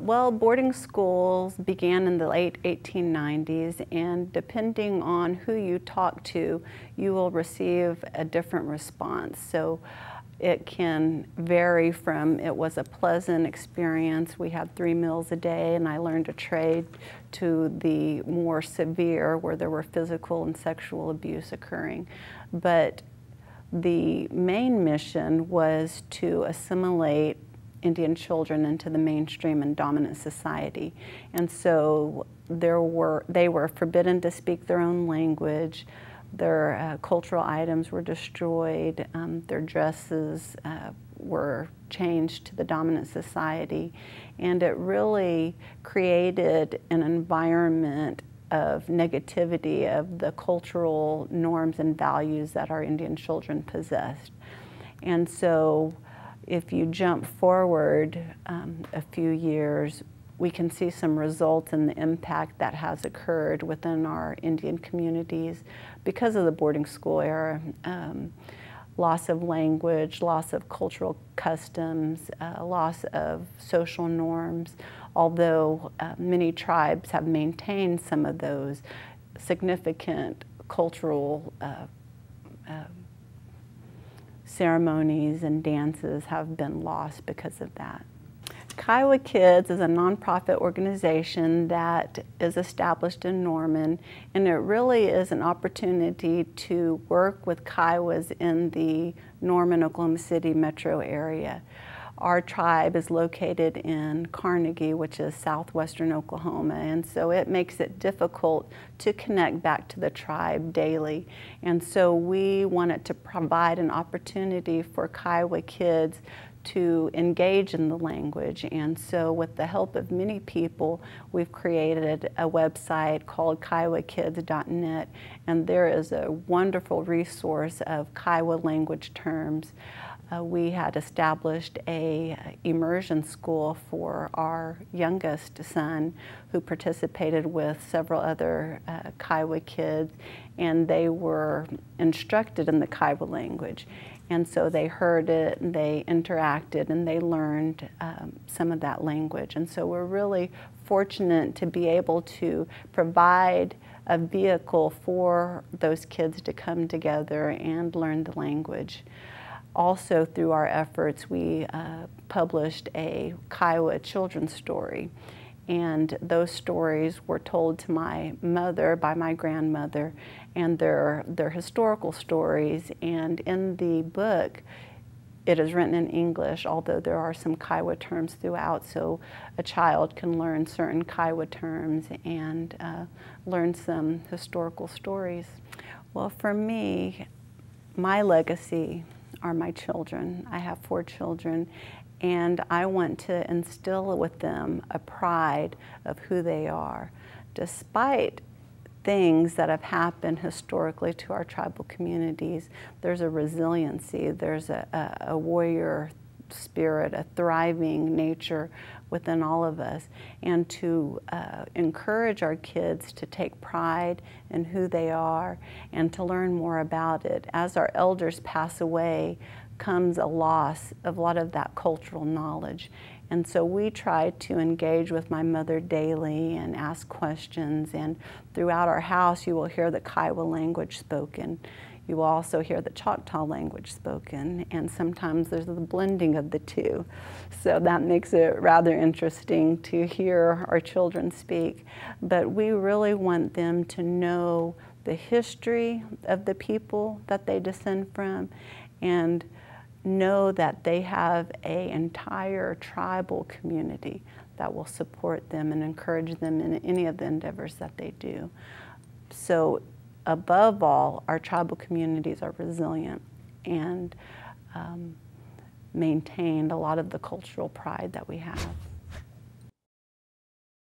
Well, boarding schools began in the late 1890s, and depending on who you talk to, you will receive a different response. So it can vary from it was a pleasant experience, we had 3 meals a day and I learned a trade, to the more severe where there were physical and sexual abuse occurring. But the main mission was to assimilate Indian children into the mainstream and dominant society. And so they were forbidden to speak their own language, their cultural items were destroyed, their dresses were changed to the dominant society, and it really created an environment of negativity of the cultural norms and values that our Indian children possessed. And so if you jump forward a few years, we can see some results in the impact that has occurred within our Indian communities because of the boarding school era. Loss of language, loss of cultural customs, loss of social norms. Although many tribes have maintained some of those, significant cultural ceremonies and dances have been lost because of that. Kiowa Kids is a nonprofit organization that is established in Norman, and it really is an opportunity to work with Kiowas in the Norman, Oklahoma City metro area. Our tribe is located in Carnegie, which is southwestern Oklahoma, and so it makes it difficult to connect back to the tribe daily. And so we wanted to provide an opportunity for Kiowa kids to engage in the language. And so with the help of many people, we've created a website called kiowakids.net, and there is a wonderful resource of Kiowa language terms. We had established a immersion school for our youngest son, who participated with several other Kiowa kids, and they were instructed in the Kiowa language. And so they heard it, and they interacted, and they learned some of that language. And so we're really fortunate to be able to provide a vehicle for those kids to come together and learn the language. Also, through our efforts, we published a Kiowa children's story. And those stories were told to my mother by my grandmother, and they're historical stories. And in the book, it is written in English, although there are some Kiowa terms throughout, so a child can learn certain Kiowa terms and learn some historical stories. Well, for me, my legacy are my children. I have 4 children, and I want to instill with them a pride of who they are. Despite things that have happened historically to our tribal communities, there's a resiliency, there's a warrior spirit, a thriving nature within all of us, and to encourage our kids to take pride in who they are and to learn more about it. As our elders pass away comes a loss of a lot of that cultural knowledge. And so we try to engage with my mother daily and ask questions, and throughout our house you will hear the Kiowa language spoken. You will also hear the Choctaw language spoken, and sometimes there's the blending of the two. So that makes it rather interesting to hear our children speak. But we really want them to know the history of the people that they descend from, and know that they have an entire tribal community that will support them and encourage them in any of the endeavors that they do. So above all, our tribal communities are resilient and maintain a lot of the cultural pride that we have.